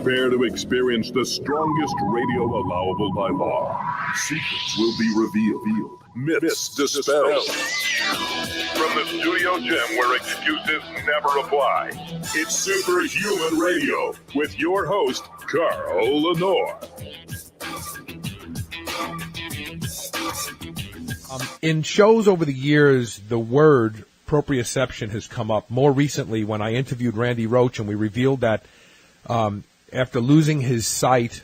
Prepare to experience the strongest radio allowable by law. Secrets will be revealed. Myths dispelled. From the studio gym where excuses never apply, it's Superhuman Radio with your host, Carl Lenore. In shows over the years, the word proprioception has come up. More recently, when I interviewed Randy Roach and we revealed that after losing his sight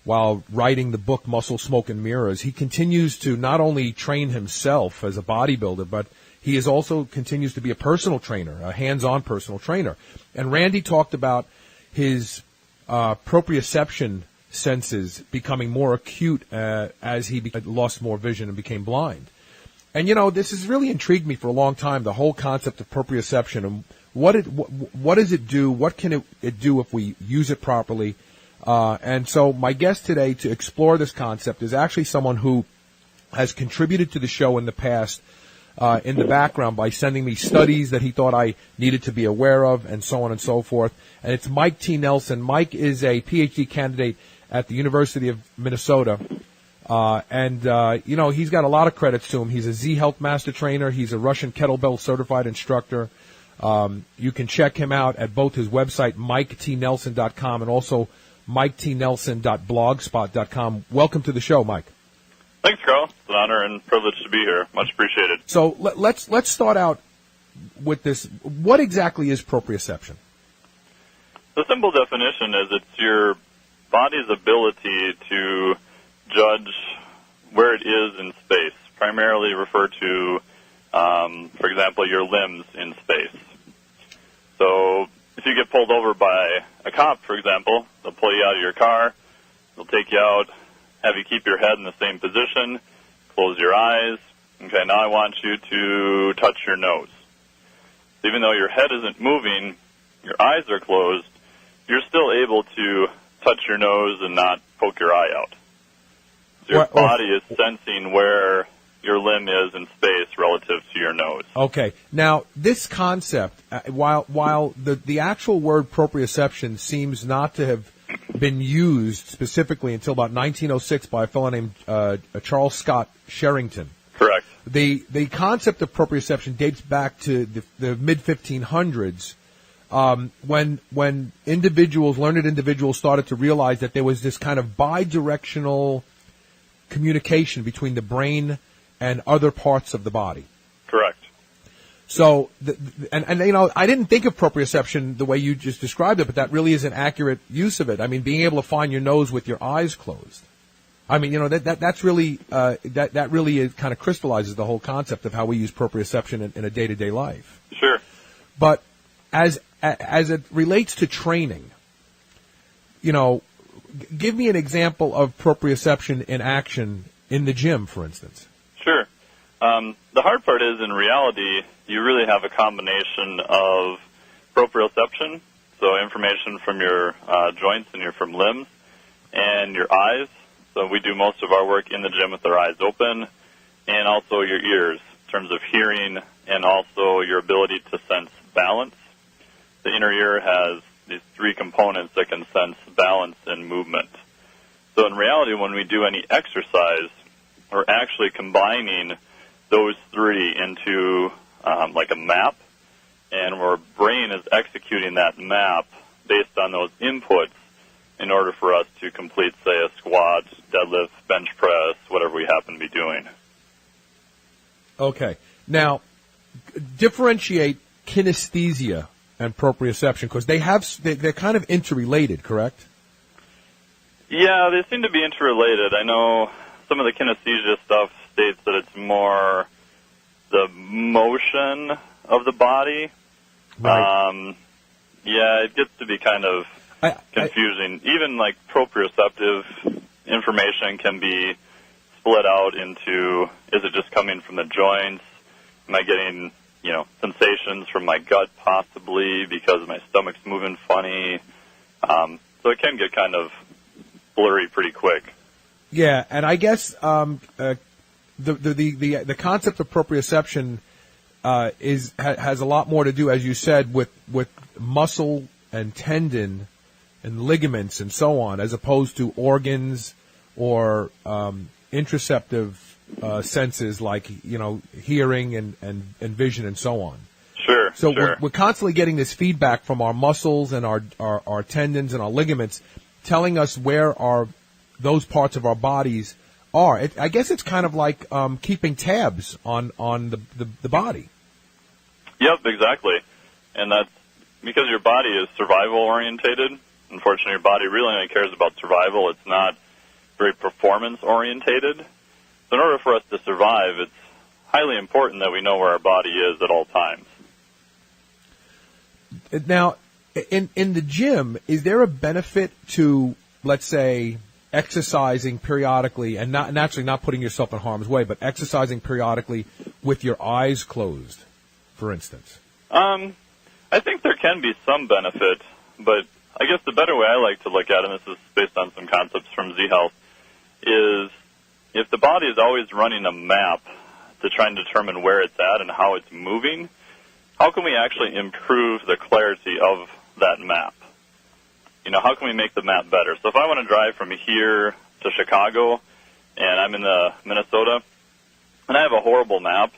while writing the book Muscle, Smoke, and Mirrors, he continues to not only train himself as a bodybuilder, but he is also continues to be a personal trainer, a hands-on personal trainer. And Randy talked about his proprioception senses becoming more acute as he lost more vision and became blind. And, you know, this has really intrigued me for a long time, the whole concept of proprioception and what does it do? What can it do if we use it properly? And so my guest today to explore this concept is actually someone who has contributed to the show in the past in the background by sending me studies that he thought I needed to be aware of and so on and so forth. And it's Mike T. Nelson. Mike is a PhD candidate at the University of Minnesota. You know, he's got a lot of credits to him. He's a Z Health Master Trainer. He's a Russian kettlebell certified instructor. You can check him out at both his website, MikeTNelson.com, and also MikeTNelson.blogspot.com. Welcome to the show, Mike. Thanks, Carl. It's an honor and privilege to be here. Much appreciated. So let's start out with this. What exactly is proprioception? The simple definition is it's your body's ability to judge where it is in space, primarily refer to, for example, your limbs in space. So if you get pulled over by a cop, for example, they'll pull you out of your car, they'll take you out, have you keep your head in the same position, close your eyes. Okay, now I want you to touch your nose. Even though your head isn't moving, your eyes are closed, you're still able to touch your nose and not poke your eye out. So your body is sensing where your limb is in space relative to your nose. Okay. Now, this concept, while the actual word proprioception seems not to have been used specifically until about 1906 by a fellow named Charles Scott Sherrington. Correct. The concept of proprioception dates back to the mid-1500s when learned individuals started to realize that there was this kind of bidirectional communication between the brain and other parts of the body. Correct. So, and you know, I didn't think of proprioception the way you just described it, but that really is an accurate use of it. I mean, being able to find your nose with your eyes closed. I mean, you know, that's really that really kind of crystallizes the whole concept of how we use proprioception in a day-to-day life. Sure. But as it relates to training, you know, give me an example of proprioception in action in the gym, for instance. Sure. The hard part is, in reality, you really have a combination of proprioception, so information from your joints and from limbs, and your eyes. So we do most of our work in the gym with our eyes open, and also your ears in terms of hearing and also your ability to sense balance. The inner ear has these three components that can sense balance and movement. So in reality, when we do any exercise, we're actually combining those three into like a map, and our brain is executing that map based on those inputs in order for us to complete, say, a squat, deadlift, bench press, whatever we happen to be doing. Okay. Now, differentiate kinesthesia and proprioception, because they're kind of interrelated, correct? Yeah, they seem to be interrelated. I know some of the kinesthesia stuff states that it's more the motion of the body. Right. Yeah, it gets to be kind of confusing. Even like proprioceptive information can be split out into, is it just coming from the joints? Am I getting, sensations from my gut possibly because my stomach's moving funny? So it can get kind of blurry pretty quick. Yeah, and I guess the concept of proprioception has a lot more to do, as you said, with muscle and tendon and ligaments and so on, as opposed to organs or interoceptive senses like, hearing and vision and so on. Sure. So sure. we're constantly getting this feedback from our muscles and our tendons and our ligaments telling us where those parts of our bodies are. I guess it's kind of like keeping tabs on the body. Yep, exactly. And that's because your body is survival orientated. Unfortunately, your body really only cares about survival. It's not very performance orientated. So in order for us to survive, it's highly important that we know where our body is at all times. Now, in the gym, is there a benefit to, let's say, exercising periodically and naturally not putting yourself in harm's way, but exercising periodically with your eyes closed, for instance? I think there can be some benefit, but I guess the better way I like to look at it, and this is based on some concepts from Z-Health, is if the body is always running a map to try and determine where it's at and how it's moving, how can we actually improve the clarity of that map? How can we make the map better? So if I want to drive from here to Chicago and I'm in Minnesota and I have a horrible map,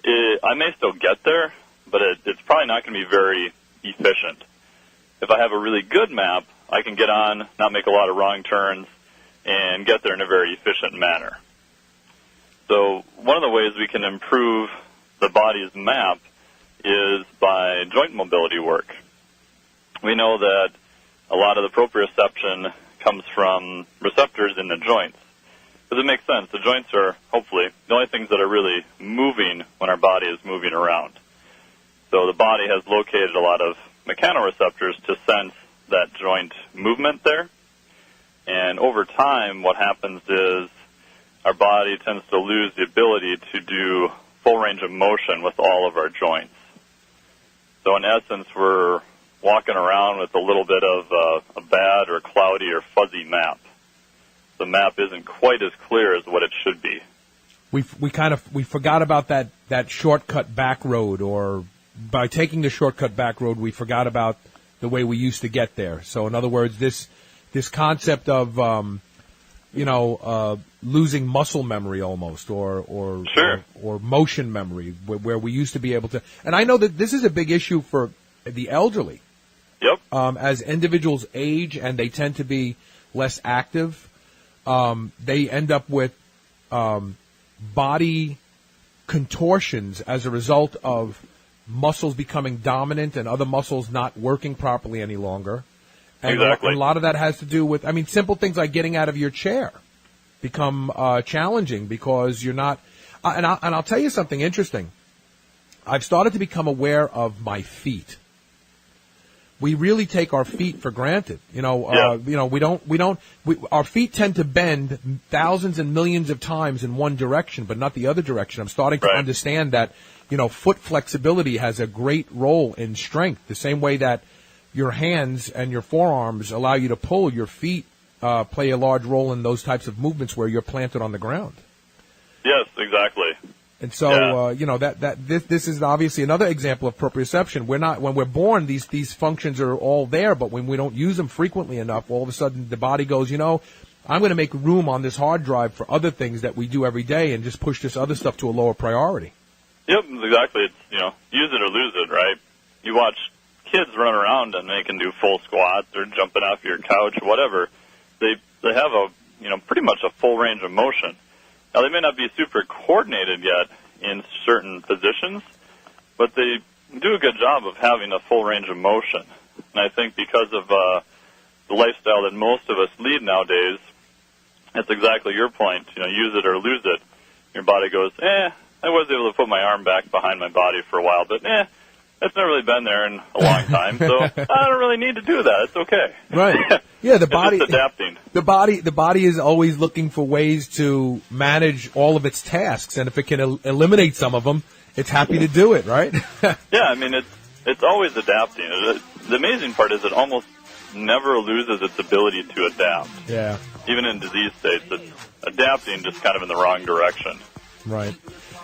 I may still get there, but it's probably not going to be very efficient. If I have a really good map, I can get on, not make a lot of wrong turns, and get there in a very efficient manner. So one of the ways we can improve the body's map is by joint mobility work. We know that a lot of the proprioception comes from receptors in the joints. Because it makes sense. The joints are, hopefully, the only things that are really moving when our body is moving around. So the body has located a lot of mechanoreceptors to sense that joint movement there. And over time, what happens is our body tends to lose the ability to do full range of motion with all of our joints. So in essence, we're walking around with a little bit of a bad or cloudy or fuzzy map. The map isn't quite as clear as what it should be. We forgot about that shortcut back road, or by taking the shortcut back road, we forgot about the way we used to get there. So in other words, this concept of losing muscle memory almost, or Sure. or motion memory, where we used to be able to. And I know that this is a big issue for the elderly. Yep. As individuals age and they tend to be less active, they end up with body contortions as a result of muscles becoming dominant and other muscles not working properly any longer. And exactly. A lot of that has to do with, simple things like getting out of your chair become challenging because you're not. And I'll tell you something interesting. I've started to become aware of my feet. We really take our feet for granted. Our feet tend to bend thousands and millions of times in one direction, but not the other direction. I'm starting to understand that, foot flexibility has a great role in strength, the same way that your hands and your forearms allow you to pull. Your feet play a large role in those types of movements where you're planted on the ground. Yes, exactly. And so, this is obviously another example of proprioception. When we're born, these functions are all there, but when we don't use them frequently enough, all of a sudden the body goes, I'm going to make room on this hard drive for other things that we do every day and just push this other stuff to a lower priority. Yep, exactly. It's, use it or lose it, right? You watch kids run around and they can do full squats or jumping off your couch or whatever. They have pretty much a full range of motion. Now, they may not be super coordinated yet in certain positions, but they do a good job of having a full range of motion. And I think because of the lifestyle that most of us lead nowadays, that's exactly your point. Use it or lose it. Your body goes, I was able to put my arm back behind my body for a while, but it's not really been there in a long time, so I don't really need to do that. It's okay. Right. Yeah, the body it's just adapting. The body is always looking for ways to manage all of its tasks, and if it can eliminate some of them, it's happy to do it, right? Yeah, it's always adapting. The amazing part is it almost never loses its ability to adapt. Yeah. Even in disease states, it's adapting just kind of in the wrong direction. Right.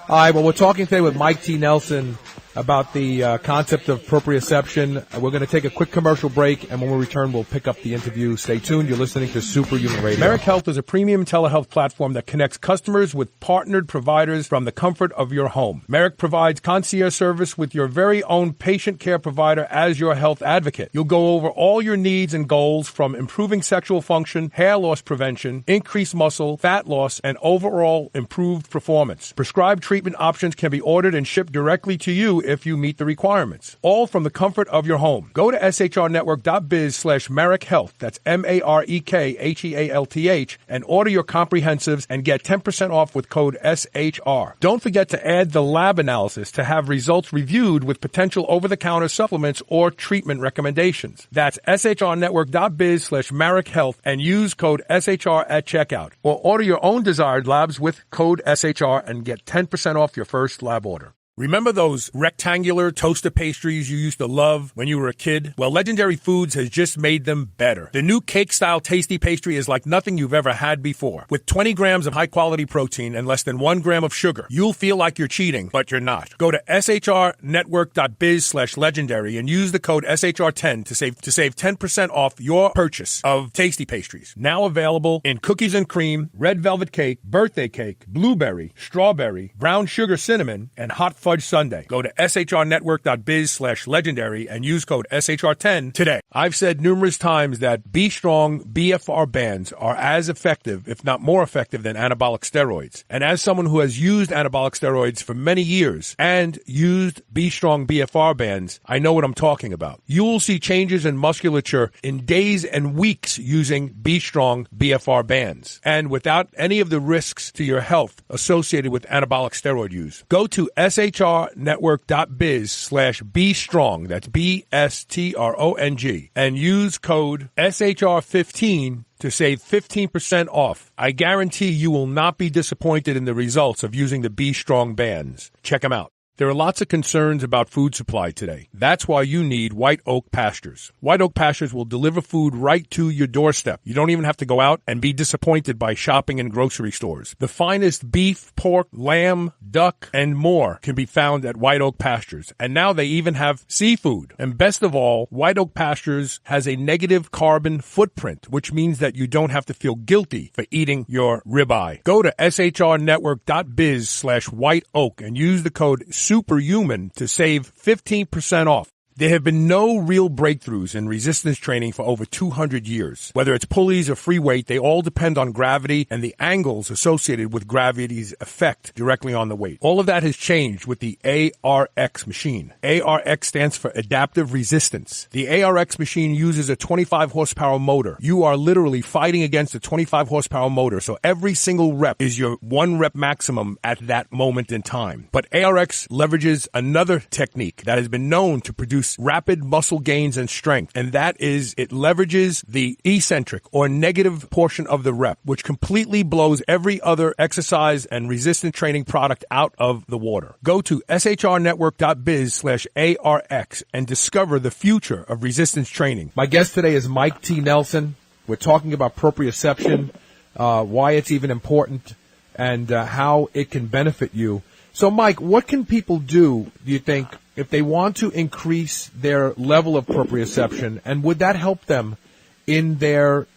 All right, well, we're talking today with Mike T. Nelson, about the concept of proprioception. We're going to take a quick commercial break, and when we return, we'll pick up the interview. Stay tuned. You're listening to Superhuman Radio. Merrick Health is a premium telehealth platform that connects customers with partnered providers from the comfort of your home. Merrick provides concierge service with your very own patient care provider as your health advocate. You'll go over all your needs and goals, from improving sexual function, hair loss prevention, increased muscle, fat loss, and overall improved performance. Prescribed treatment options can be ordered and shipped directly to you if you meet the requirements. All from the comfort of your home. Go to shrnetwork.biz/Merrick Health. That's MAREKHEALTH, and order your comprehensives and get 10% off with code SHR. Don't forget to add the lab analysis to have results reviewed with potential over-the-counter supplements or treatment recommendations. That's shrnetwork.biz/Merrick Health and use code SHR at checkout. Or order your own desired labs with code SHR and get 10% off your first lab order. Remember those rectangular toaster pastries you used to love when you were a kid? Well, Legendary Foods has just made them better. The new cake-style tasty pastry is like nothing you've ever had before. With 20 grams of high-quality protein and less than 1 gram of sugar, you'll feel like you're cheating, but you're not. Go to shrnetwork.biz/legendary and use the code SHR10 to save 10% off your purchase of tasty pastries. Now available in cookies and cream, red velvet cake, birthday cake, blueberry, strawberry, brown sugar cinnamon, and hot fudge sundae. Go to shrnetwork.biz/legendary and use code SHR10 today. I've said numerous times that Be Strong BFR bands are as effective, if not more effective, than anabolic steroids. And as someone who has used anabolic steroids for many years and used Be Strong BFR bands, I know what I'm talking about. You will see changes in musculature in days and weeks using Be Strong BFR bands, and without any of the risks to your health associated with anabolic steroid use. Go to shrnetwork.biz/BeStrong, that's BSTRONG, and use code SHR15 to save 15% off. I guarantee you will not be disappointed in the results of using the Be Strong bands. Check them out. There are lots of concerns about food supply today. That's why you need White Oak Pastures. White Oak Pastures will deliver food right to your doorstep. You don't even have to go out and be disappointed by shopping in grocery stores. The finest beef, pork, lamb, duck, and more can be found at White Oak Pastures. And now they even have seafood. And best of all, White Oak Pastures has a negative carbon footprint, which means that you don't have to feel guilty for eating your ribeye. Go to shrnetwork.biz/White Oak and use the code Superhuman to save 15% off. There have been no real breakthroughs in resistance training for over 200 years. Whether it's pulleys or free weight, they all depend on gravity and the angles associated with gravity's effect directly on the weight. All of that has changed with the ARX machine. ARX stands for Adaptive Resistance. The ARX machine uses a 25 horsepower motor. You are literally fighting against a 25 horsepower motor, so every single rep is your 1 rep maximum at that moment in time. But ARX leverages another technique that has been known to produce rapid muscle gains and strength, and that is it leverages the eccentric or negative portion of the rep, which completely blows every other exercise and resistance training product out of the water. Go to shrnetwork.biz/ARX and discover the future of resistance training. My guest today is Mike T. Nelson. We're talking about proprioception, why it's even important, and how it can benefit you. So, Mike, what can people do you think, if they want to increase their level of proprioception, and would that help them in their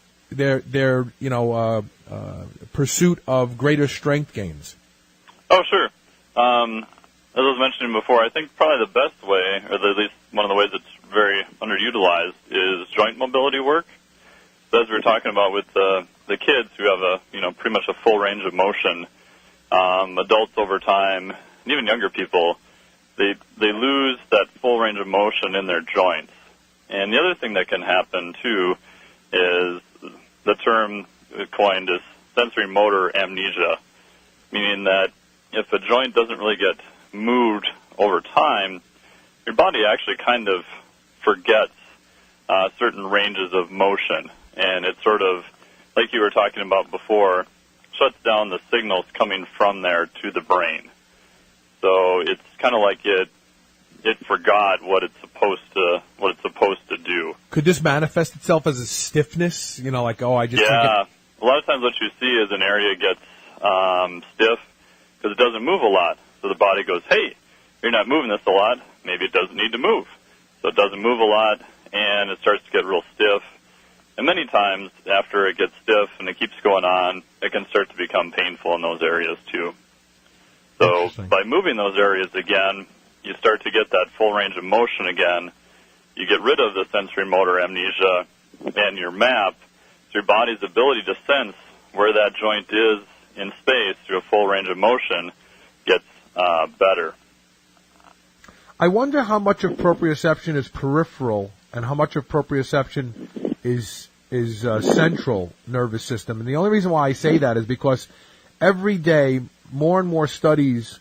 pursuit of greater strength gains? Oh, sure. As I was mentioning before, I think probably the best way, or at least one of the ways it's very underutilized, is joint mobility work. So as we were talking about with the kids who have pretty much a full range of motion, adults over time, and even younger people, they lose that full range of motion in their joints. And the other thing that can happen, too, is the term coined is sensory motor amnesia, meaning that if a joint doesn't really get moved over time, your body actually kind of forgets certain ranges of motion. And it's sort of, like you were talking about before, shuts down the signals coming from there to the brain. So it's kind of like it forgot what it's supposed to do. Could this manifest itself as a stiffness? I just can't get... A lot of times what you see is an area gets stiff because it doesn't move a lot. So the body goes, hey, you're not moving this a lot. maybe it doesn't need to move. So it doesn't move a lot, and it starts to get real stiff. And many times after it gets stiff and it keeps going on, it can start to become painful in those areas too. So by moving those areas again, you start to get that full range of motion again. You get rid of the sensory motor amnesia and your map, so your body's ability to sense where that joint is in space through a full range of motion gets better. I wonder how much of proprioception is peripheral and how much of proprioception is central nervous system. And the only reason why I say that is because every day more and more studies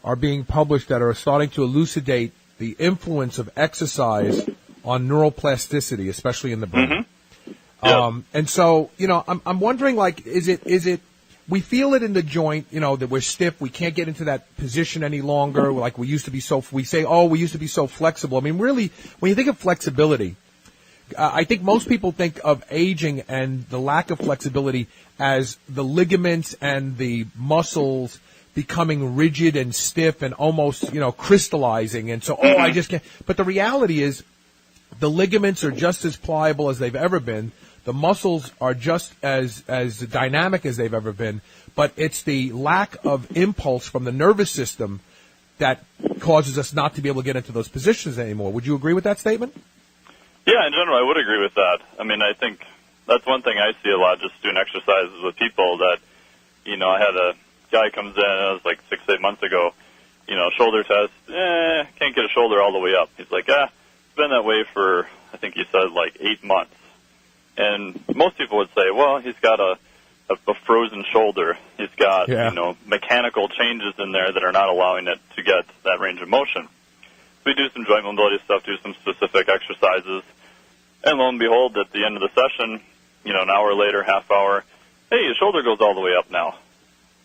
are being published that are starting to elucidate the influence of exercise on neuroplasticity, especially in the brain. Mm-hmm. Yeah. And so, I'm wondering, like, is it, we feel it in the joint, that we're stiff, we can't get into that position any longer, like we used to be we say, we used to be so flexible. I mean, really, when you think of flexibility, I think most people think of aging and the lack of flexibility as the ligaments and the muscles becoming rigid and stiff and almost, crystallizing. And so, I just can't. But the reality is the ligaments are just as pliable as they've ever been. The muscles are just as dynamic as they've ever been. But it's the lack of impulse from the nervous system that causes us not to be able to get into those positions anymore. Would you agree with that statement? Yeah, in general, I would agree with that. I mean, I think that's one thing I see a lot just doing exercises with people that, I had a guy comes in, it was like 6-8 months ago, shoulder test, can't get a shoulder all the way up. He's like, it's been that way for, I think he said, like 8 months. And most people would say, well, he's got a frozen shoulder. He's got, mechanical changes in there that are not allowing it to get that range of motion. We do some joint mobility stuff, do some specific exercises, and lo and behold, at the end of the session, an hour later, half hour, hey, your shoulder goes all the way up now.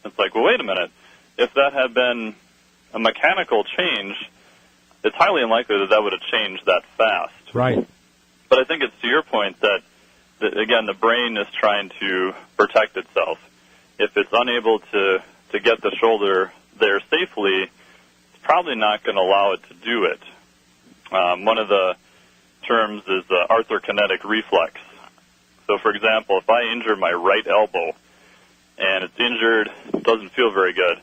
It's like, well, wait a minute. If that had been a mechanical change, it's highly unlikely that would have changed that fast. Right. But I think it's to your point that again, the brain is trying to protect itself. If it's unable to get the shoulder there safely, it's probably not going to allow it to do it. One of the terms is arthrokinetic reflex. So, for example, if I injure my right elbow and it's injured, it doesn't feel very good,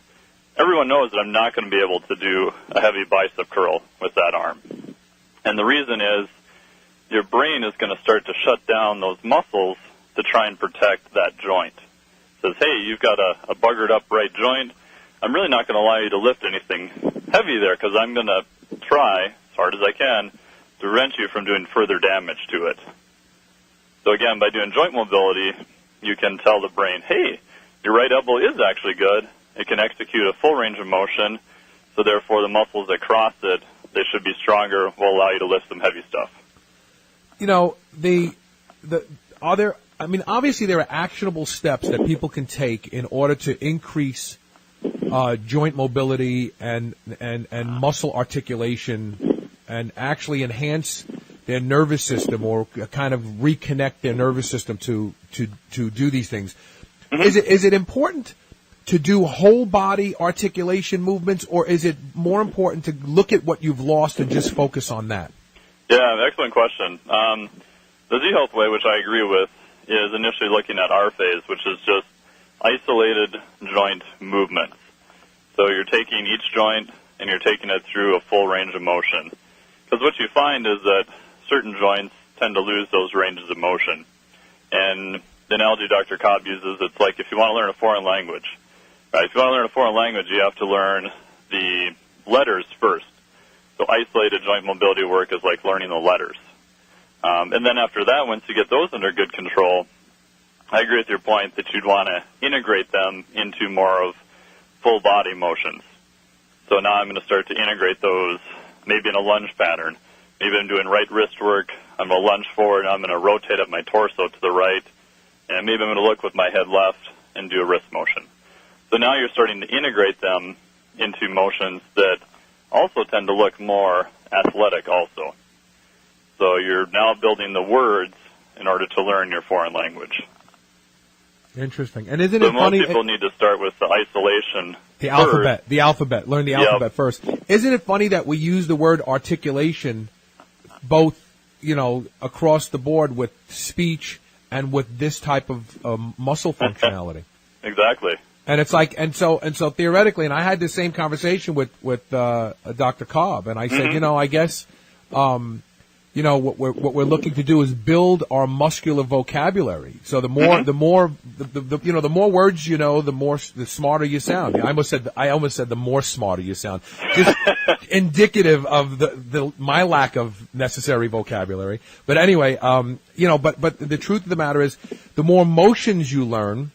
everyone knows that I'm not going to be able to do a heavy bicep curl with that arm. And the reason is your brain is going to start to shut down those muscles to try and protect that joint. It says, hey, you've got a buggered up right joint. I'm really not going to allow you to lift anything heavy there because I'm going to try, as hard as I can, to prevent you from doing further damage to it. So again, by doing joint mobility, you can tell the brain, hey, your right elbow is actually good. It can execute a full range of motion, so therefore the muscles that cross it, they should be stronger, will allow you to lift some heavy stuff. Obviously there are actionable steps that people can take in order to increase joint mobility and muscle articulation and actually enhance their nervous system or kind of reconnect their nervous system to do these things. Mm-hmm. Is it important to do whole body articulation movements, or is it more important to look at what you've lost and just focus on that? Yeah, excellent question. The Z-Health way, which I agree with, is initially looking at R phase, which is just isolated joint movements. So you're taking each joint and you're taking it through a full range of motion. Because what you find is that certain joints tend to lose those ranges of motion. And the analogy Dr. Cobb uses, it's like if you want to learn a foreign language. Right? If you want to learn a foreign language, you have to learn the letters first. So isolated joint mobility work is like learning the letters. And then after that, once you get those under good control, I agree with your point that you'd want to integrate them into more of full body motions. So now I'm going to start to integrate those maybe in a lunge pattern. Maybe I'm doing right wrist work. I'm going to lunge forward, and I'm going to rotate up my torso to the right. And maybe I'm going to look with my head left and do a wrist motion. So now you're starting to integrate them into motions that also tend to look more athletic also. So you're now building the words in order to learn your foreign language. Interesting. And isn't So it funny? most people need to start with the isolation. The first. alphabet. Learn the alphabet first. Isn't it funny that we use the word articulation both, across the board with speech and with this type of muscle functionality? Exactly. And it's like, and so theoretically, and I had this same conversation with Dr. Cobb, and I said, I guess, what we're looking to do is build our muscular vocabulary. So the more the more words you know, the smarter you sound. I almost said the more smarter you sound. Just indicative of my lack of necessary vocabulary. But anyway, but the truth of the matter is, the more motions you learn,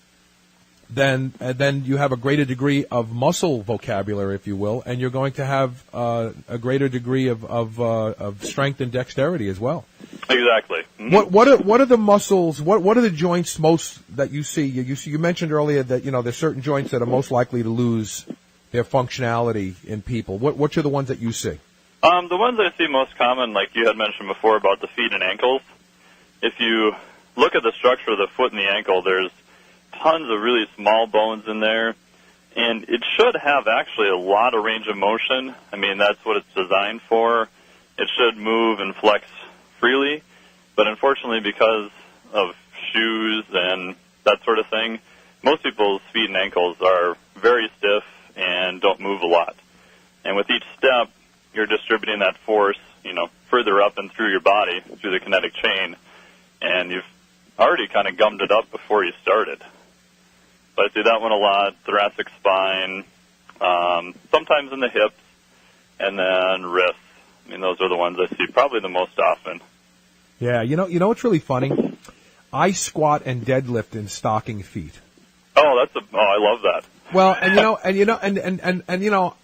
then you have a greater degree of muscle vocabulary, if you will, and you're going to have a greater degree of strength and dexterity as well. Exactly. What are the muscles? What are the joints most that you see? You mentioned earlier that there's certain joints that are most likely to lose their functionality in people. Which are the ones that you see? The ones I see most common, like you had mentioned before about the feet and ankles. If you look at the structure of the foot and the ankle, there's tons of really small bones in there, and it should have actually a lot of range of motion. I mean, that's what it's designed for. It should move and flex freely, but unfortunately, because of shoes and that sort of thing, most people's feet and ankles are very stiff and don't move a lot. And with each step, you're distributing that force, further up and through your body, through the kinetic chain, and you've already kind of gummed it up before you started. So I see that one a lot, thoracic spine, sometimes in the hips, and then wrists. I mean, those are the ones I see probably the most often. Yeah, you know what's really funny? I squat and deadlift in stocking feet. Oh, I love that. Well,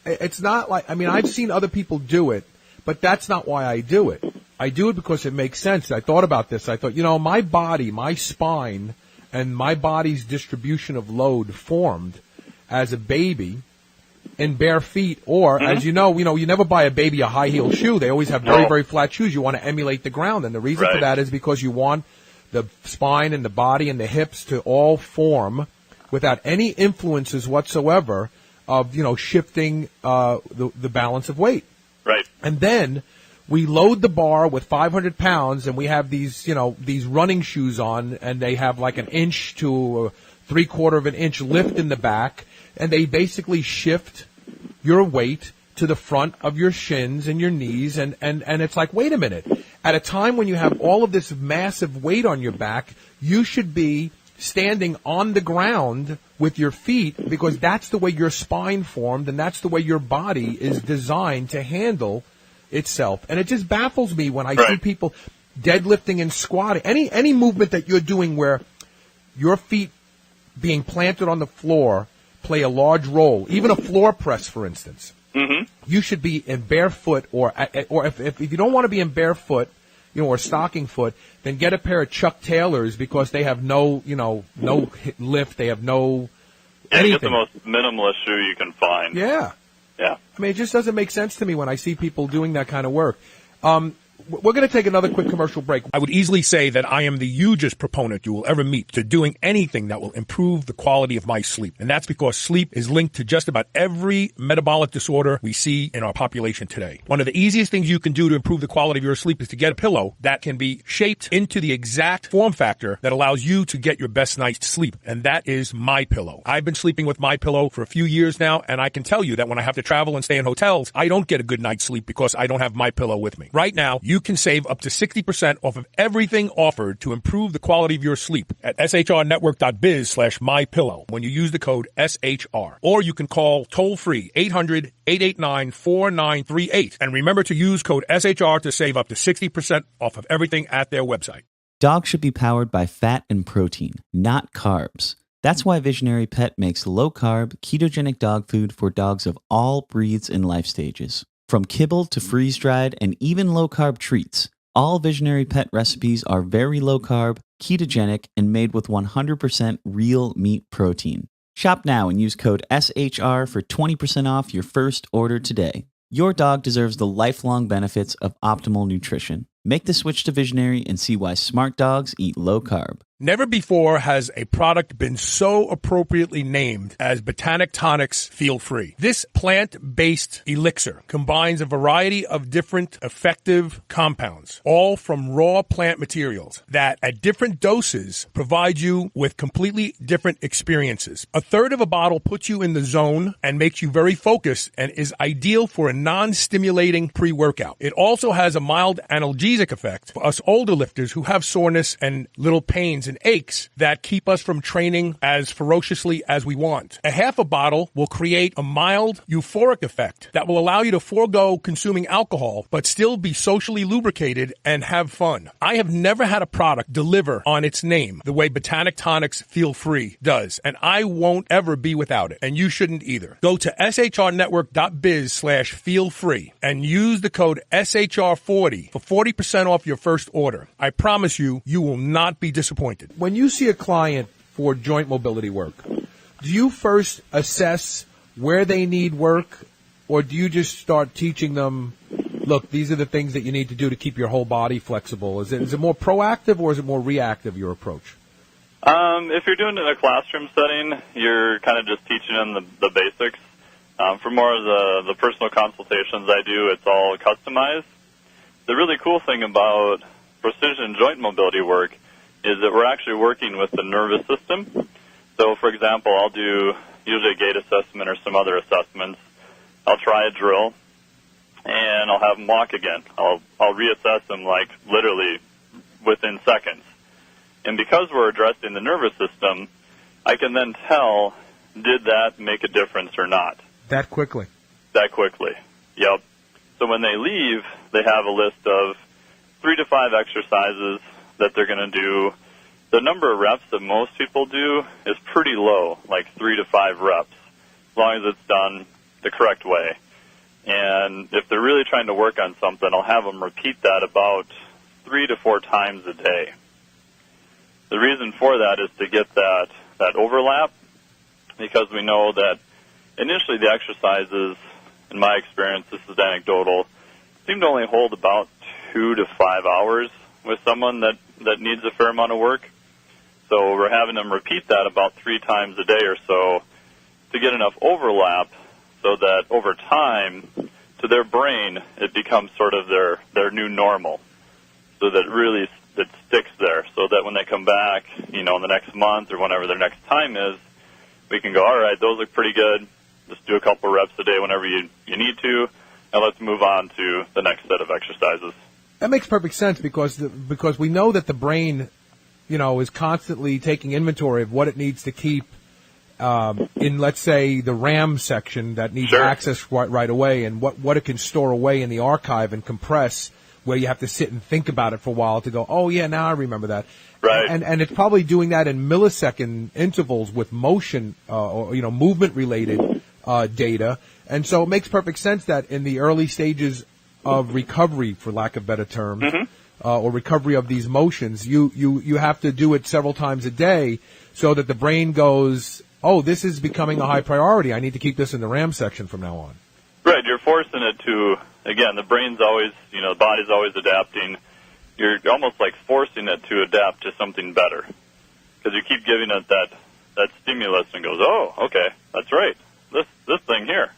it's not like, I've seen other people do it, but that's not why I do it. I do it because it makes sense. I thought about this. I thought, my body, my spine, and my body's distribution of load formed as a baby in bare feet, or as you never buy a baby a high-heeled shoe. They always have very, very flat shoes. You want to emulate the ground, and the reason for that is because you want the spine and the body and the hips to all form without any influences whatsoever of, shifting the balance of weight. Right. And then we load the bar with 500 pounds, and we have these running shoes on, and they have like an inch to 3/4 of an inch lift in the back, and they basically shift your weight to the front of your shins and your knees, and it's like, wait a minute. At a time when you have all of this massive weight on your back, you should be standing on the ground with your feet, because that's the way your spine formed, and that's the way your body is designed to handle itself. And it just baffles me when I see people deadlifting and squatting. Any movement that you're doing where your feet being planted on the floor play a large role, even a floor press, for instance. Mm-hmm. You should be in barefoot, or if you don't want to be in barefoot, or stocking foot, then get a pair of Chuck Taylors, because they have no lift, they have no anything. Get the most minimalist shoe you can find. Yeah. Yeah. It just doesn't make sense to me when I see people doing that kind of work. We're going to take another quick commercial break. I would easily say that I am the hugest proponent you will ever meet to doing anything that will improve the quality of my sleep. And that's because sleep is linked to just about every metabolic disorder we see in our population today. One of the easiest things you can do to improve the quality of your sleep is to get a pillow that can be shaped into the exact form factor that allows you to get your best night's sleep. And that is MyPillow. I've been sleeping with MyPillow for a few years now, and I can tell you that when I have to travel and stay in hotels, I don't get a good night's sleep because I don't have MyPillow with me. Right now, you can save up to 60% off of everything offered to improve the quality of your sleep at shrnetwork.biz/mypillow when you use the code SHR. Or you can call toll-free 800-889-4938. And remember to use code SHR to save up to 60% off of everything at their website. Dogs should be powered by fat and protein, not carbs. That's why Visionary Pet makes low-carb, ketogenic dog food for dogs of all breeds and life stages. From kibble to freeze-dried and even low-carb treats, all Visionary Pet recipes are very low-carb, ketogenic, and made with 100% real meat protein. Shop now and use code SHR for 20% off your first order today. Your dog deserves the lifelong benefits of optimal nutrition. Make the switch to Visionary and see why smart dogs eat low-carb. Never before has a product been so appropriately named as Botanic Tonics Feel Free. This plant-based elixir combines a variety of different effective compounds, all from raw plant materials that at different doses provide you with completely different experiences. A third of a bottle puts you in the zone and makes you very focused and is ideal for a non-stimulating pre-workout. It also has a mild analgesic effect for us older lifters who have soreness and little pains and aches that keep us from training as ferociously as we want. A half a bottle will create a mild euphoric effect that will allow you to forego consuming alcohol but still be socially lubricated and have fun. I have never had a product deliver on its name the way Botanic Tonics Feel Free does, and I won't ever be without it, and you shouldn't either. Go to shrnetwork.biz/feelfree and use the code SHR40 for 40% off your first order. I promise you, you will not be disappointed. When you see a client for joint mobility work, do you first assess where they need work, or do you just start teaching them, look, these are the things that you need to do to keep your whole body flexible? Is it more proactive or is it more reactive, your approach? If you're doing it in a classroom setting, you're kind of just teaching them the basics. For more of the personal consultations I do, it's all customized. The really cool thing about precision joint mobility work is that we're actually working with the nervous system. So, for example, I'll do usually a gait assessment or some other assessments. I'll try a drill, and I'll have them walk again. I'll reassess them, like, literally within seconds. And because we're addressing the nervous system, I can then tell, did that make a difference or not? That quickly? That quickly, yep. So when they leave, they have a list of 3 to 5 exercises that they're going to do. The number of reps that most people do is pretty low, like 3 to 5 reps, as long as it's done the correct way. And if they're really trying to work on something, I'll have them repeat that about 3 to 4 times a day. The reason for that is to get that overlap, because we know that initially the exercises, in my experience, this is anecdotal, seem to only hold about 2 to 5 hours with someone that needs a fair amount of work. So we're having them repeat that about 3 times a day or so to get enough overlap so that over time, to their brain, it becomes sort of their new normal, so that really it sticks there, so that when they come back, in the next month or whenever their next time is, we can go, all right, those look pretty good. Just do a couple reps a day whenever you need to, and let's move on to the next set of exercises. That makes perfect sense because we know that the brain, is constantly taking inventory of what it needs to keep in, let's say, the RAM section that needs access right away, and what it can store away in the archive and compress, where you have to sit and think about it for a while to go, oh, yeah, now I remember that. Right. And it's probably doing that in millisecond intervals with motion or movement-related data. And so it makes perfect sense that in the early stages of recovery, for lack of better terms, or recovery of these motions, you have to do it several times a day so that the brain goes, oh, this is becoming a high priority. I need to keep this in the RAM section from now on. Right. You're forcing it to, again, the brain's always, the body's always adapting. You're almost like forcing it to adapt to something better, because you keep giving it that stimulus and goes, oh, okay, that's right, this thing here.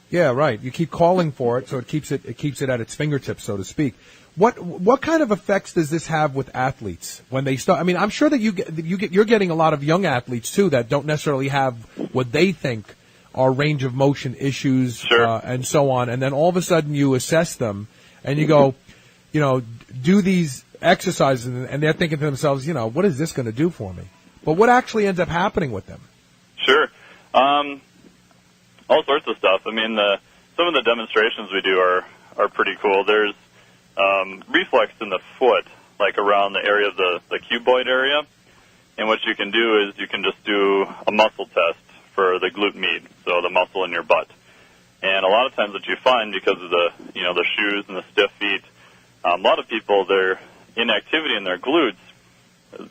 Yeah, right. You keep calling for it, so it keeps it at its fingertips, so to speak. What kind of effects does this have with athletes when they start? I mean, I'm sure that you're getting a lot of young athletes too that don't necessarily have what they think are range of motion issues, and so on. And then all of a sudden you assess them and you go, do these exercises, and they're thinking to themselves, what is this going to do for me? But what actually ends up happening with them? Sure. All sorts of stuff. I mean, some of the demonstrations we do are pretty cool. There's reflex in the foot, like around the area of the cuboid area. And what you can do is you can just do a muscle test for the glute med, so the muscle in your butt. And a lot of times what you find, because of the shoes and the stiff feet, a lot of people, their inactivity in their glutes,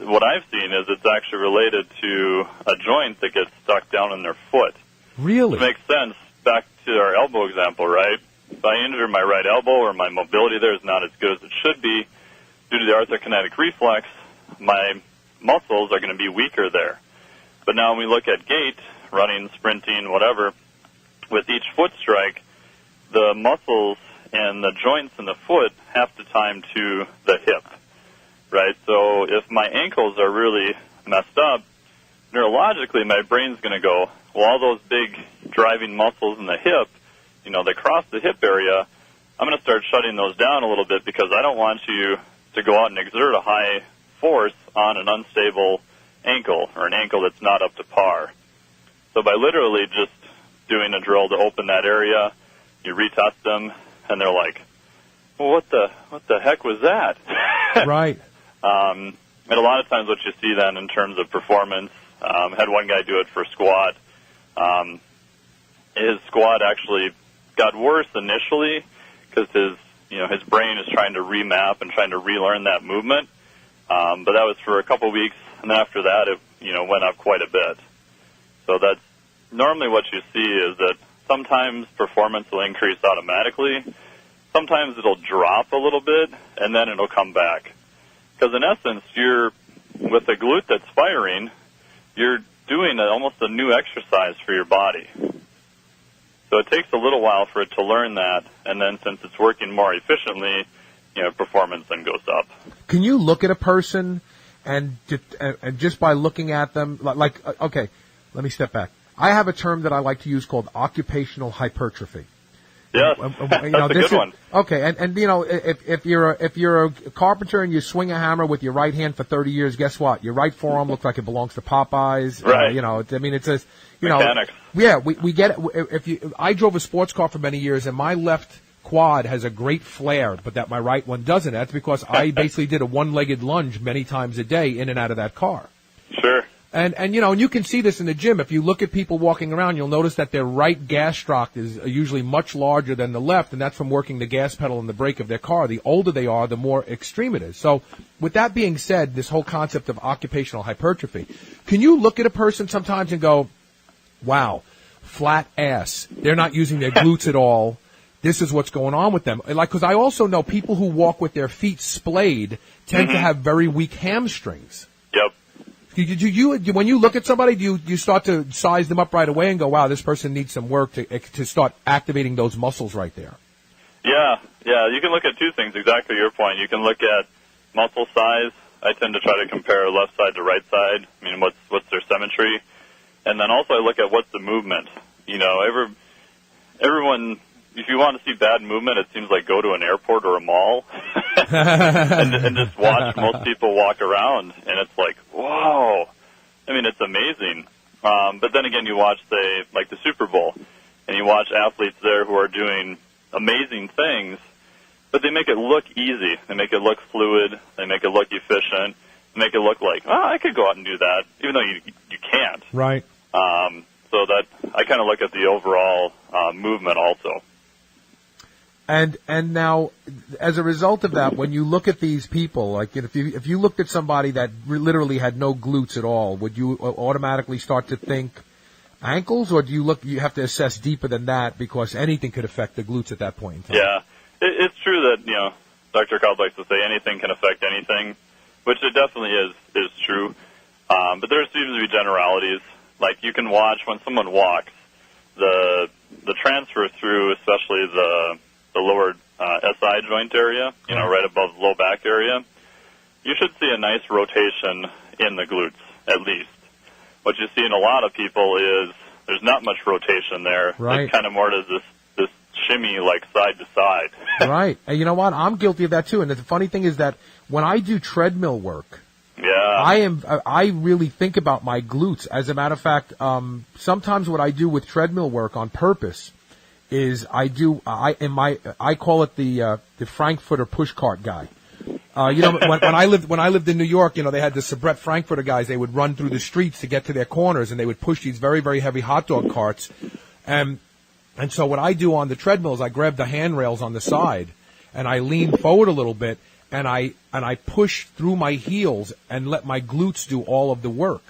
what I've seen is it's actually related to a joint that gets stuck down in their foot. Really? It makes sense. Back to our elbow example, right? If I injure my right elbow or my mobility there is not as good as it should be due to the arthrokinetic reflex, my muscles are going to be weaker there. But now when we look at gait, running, sprinting, whatever, with each foot strike, the muscles and the joints in the foot have to time to the hip, right? So if my ankles are really messed up, neurologically my brain's going to go, well, all those big driving muscles in the hip, they cross the hip area, I'm going to start shutting those down a little bit because I don't want you to go out and exert a high force on an unstable ankle or an ankle that's not up to par. So by literally just doing a drill to open that area, you retest them, and they're like, well, what the heck was that? Right. And a lot of times what you see then in terms of performance, had one guy do it for squat. His squat actually got worse initially because his brain is trying to remap and trying to relearn that movement. But that was for a couple of weeks, and then after that it went up quite a bit. So that's normally what you see is that sometimes performance will increase automatically. Sometimes it'll drop a little bit, and then it'll come back. Because in essence, with a glute that's firing, you're doing almost a new exercise for your body. So it takes a little while for it to learn that, and then since it's working more efficiently, performance then goes up. Can you look at a person and just by looking at them, okay, let me step back. I have a term that I like to use called occupational hypertrophy. Yes, that's a good one. Okay, and if you're a carpenter and you swing a hammer with your right hand for 30 years, guess what? Your right forearm looks like it belongs to Popeyes. Right. It's a mechanics. Yeah, we get it. I drove a sports car for many years, and my left quad has a great flare, but that my right one doesn't. That's because I basically did a one-legged lunge many times a day in and out of that car. Sure. And you can see this in the gym. If you look at people walking around, you'll notice that their right gastroc is usually much larger than the left, and that's from working the gas pedal and the brake of their car. The older they are, the more extreme it is. So with that being said, this whole concept of occupational hypertrophy, can you look at a person sometimes and go, wow, flat ass. They're not using their glutes at all. This is what's going on with them. Because I also know people who walk with their feet splayed tend to have very weak hamstrings. Yep. When you look at somebody, do you start to size them up right away and go, wow, this person needs some work to start activating those muscles right there? Yeah. You can look at two things, exactly your point. You can look at muscle size. I tend to try to compare left side to right side. I mean, what's their symmetry? And then also I look at what's the movement. Everyone, if you want to see bad movement, it seems like go to an airport or a mall and just watch most people walk around, and it's like, whoa. I mean, it's amazing. But then again, you watch, say, like the Super Bowl, and you watch athletes there who are doing amazing things, but they make it look easy. They make it look fluid. They make it look efficient. They make it look like, I could go out and do that, even though you can't. Right. So that I kind of look at the overall movement also. And now, as a result of that, when you look at these people, like if you looked at somebody that literally had no glutes at all, would you automatically start to think ankles, or do you have to assess deeper than that because anything could affect the glutes at that point in time? Yeah, it's true that Dr. Cobb likes to say anything can affect anything, which it definitely is true. But there seems to be generalities. Like you can watch when someone walks, the transfer through, especially the lower SI joint area, right above the low back area, you should see a nice rotation in the glutes, at least. What you see in a lot of people is there's not much rotation there. Right. It's kind of more to this shimmy, like side to side. Right. And you know what? I'm guilty of that too. And the funny thing is that when I do treadmill work, I really think about my glutes. As a matter of fact, sometimes what I do with treadmill work on purpose is I call it the Frankfurter pushcart guy. When I lived in New York, they had the Sabrett Frankfurter guys. They would run through the streets to get to their corners, and they would push these very, very heavy hot dog carts. And so what I do on the treadmill is I grab the handrails on the side, and I lean forward a little bit, and I push through my heels and let my glutes do all of the work.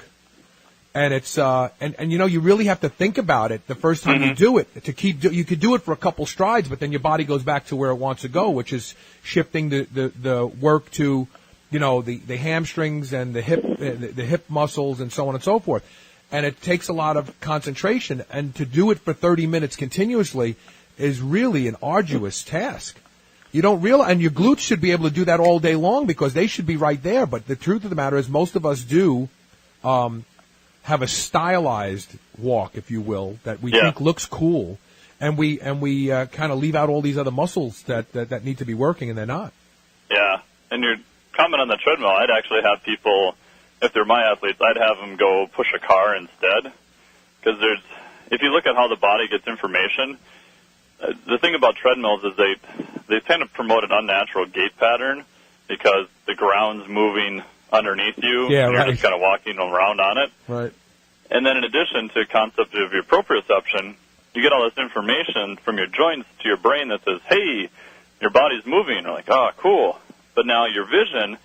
And it's you really have to think about it the first time you do it. You could do it for a couple strides, but then your body goes back to where it wants to go, which is shifting the work to the hamstrings and the hip muscles and so on and so forth. And it takes a lot of concentration, and to do it for 30 minutes continuously is really an arduous task. You don't realize, and your glutes should be able to do that all day long because they should be right there. But the truth of the matter is, most of us do have a stylized walk, if you will, that we think looks cool, and we kind of leave out all these other muscles that need to be working, and they're not. Yeah, and your comment on the treadmill, I'd actually have people, if they're my athletes, I'd have them go push a car instead, because if you look at how the body gets information, the thing about treadmills is they kind of promote an unnatural gait pattern because the ground's moving underneath you, and you're just kind of walking around on it. Right. And then in addition to the concept of your proprioception, you get all this information from your joints to your brain that says, hey, your body's moving. You're like, oh, cool. But now your vision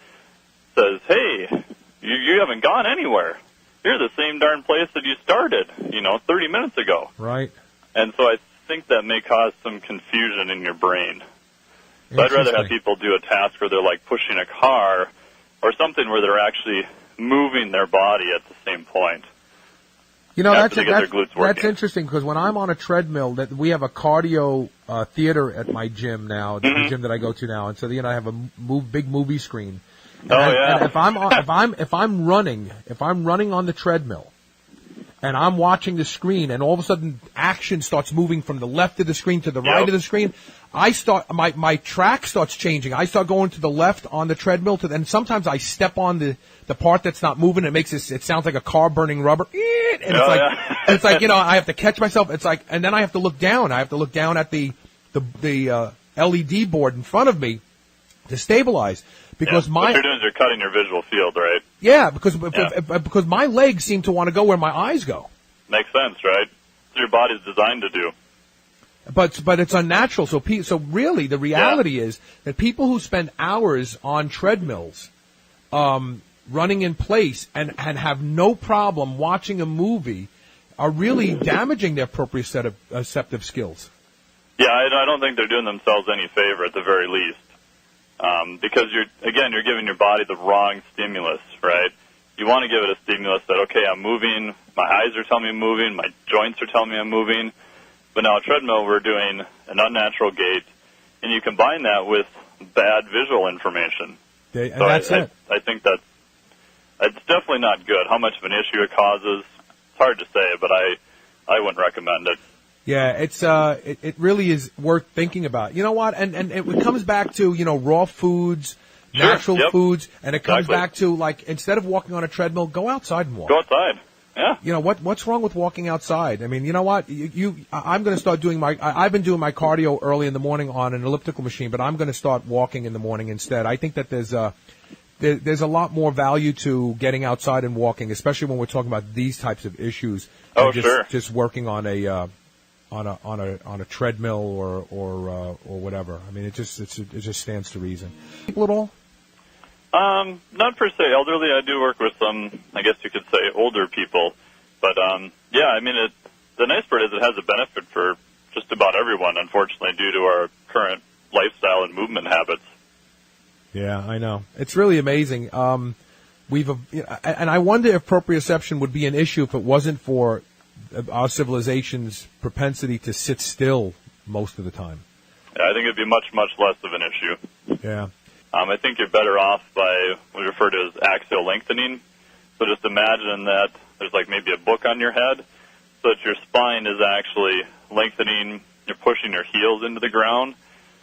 says, hey, you haven't gone anywhere. You're the same darn place that you started, 30 minutes ago. Right. And so I think that may cause some confusion in your brain. So I'd rather have people do a task where they're like pushing a car or something where they're actually moving their body at the same point. That's interesting because when I'm on a treadmill, that we have a cardio theater at my gym now, the gym that I go to now, and so I have a big movie screen. And if I'm running on the treadmill, and I'm watching the screen, and all of a sudden action starts moving from the left of the screen to the right of the screen, I start my track starts changing. I start going to the left on the treadmill, and sometimes I step on the part that's not moving. It sounds like a car burning rubber, and it's like I have to catch myself. It's like, and then I have to look down. I have to look down at the LED board in front of me to stabilize. Because what you're doing is you're cutting your visual field, right? Yeah, because my legs seem to want to go where my eyes go. Makes sense, right? That's what your body's designed to do. But it's unnatural. So really, the reality is that people who spend hours on treadmills, running in place and have no problem watching a movie, are really damaging their proprioceptive skills. Yeah, I don't think they're doing themselves any favor at the very least. Because you're giving your body the wrong stimulus, right? You want to give it a stimulus that, okay, I'm moving, my eyes are telling me I'm moving, my joints are telling me I'm moving. But now a treadmill, we're doing an unnatural gait, and you combine that with bad visual information. I think it's definitely not good. How much of an issue it causes, it's hard to say, but I wouldn't recommend it. Yeah, it really is worth thinking about. You know what? And it comes back to, raw foods, natural foods, and it comes back to, like, instead of walking on a treadmill, go outside and walk. Go outside. Yeah. What's wrong with walking outside? I mean, you know what? I'm going to start doing I've been doing my cardio early in the morning on an elliptical machine, but I'm going to start walking in the morning instead. I think that there's a lot more value to getting outside and walking, especially when we're talking about these types of issues. Just working on a treadmill or whatever. I mean, it just stands to reason. People at all? Not per se elderly. I do work with some, I guess you could say, older people. But the nice part is it has a benefit for just about everyone, unfortunately, due to our current lifestyle and movement habits. Yeah, I know. It's really amazing. And I wonder if proprioception would be an issue if it wasn't for our civilization's propensity to sit still most of the time. Yeah, I think it'd be much, much less of an issue. Yeah. I think you're better off by what we refer to as axial lengthening. So just imagine that there's like maybe a book on your head, so that your spine is actually lengthening, you're pushing your heels into the ground,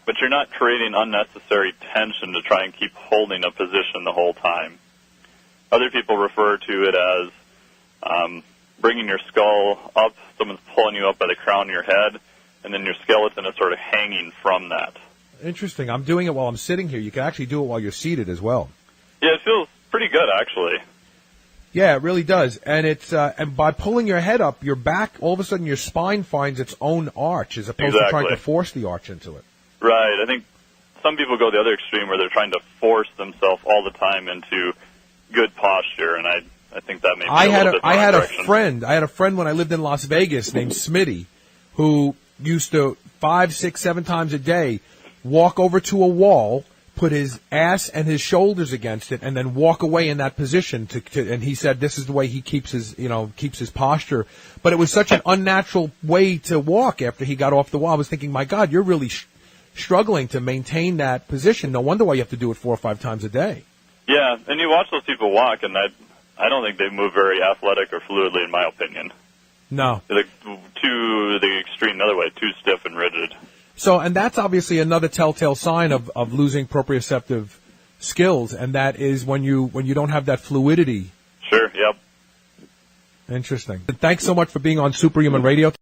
but you're not creating unnecessary tension to try and keep holding a position the whole time. Other people refer to it as bringing your skull up, someone's pulling you up by the crown of your head, and then your skeleton is sort of hanging from that. Interesting. I'm doing it while I'm sitting here. You can actually do it while you're seated as well. Yeah, it feels pretty good, actually. Yeah, it really does. And it's and by pulling your head up, your back, all of a sudden your spine finds its own arch as opposed to trying to force the arch into it. Right. I think some people go the other extreme where they're trying to force themselves all the time into good posture, and I think that may be a little bit I had a friend when I lived in Las Vegas named Smitty who used to 5, 6, 7 times a day walk over to a wall, put his ass and his shoulders against it and then walk away in that position and he said this is the way he keeps his posture. But it was such an unnatural way to walk after he got off the wall. I was thinking, my God, you're really struggling to maintain that position. No wonder why you have to do it 4 or 5 times a day. Yeah, and you watch those people walk, and I don't think they move very athletic or fluidly, in my opinion. No. They're to the extreme, the other way, too stiff and rigid. So, and that's obviously another telltale sign of losing proprioceptive skills, and that is when you don't have that fluidity. Sure, yep. Interesting. Thanks so much for being on Superhuman Radio.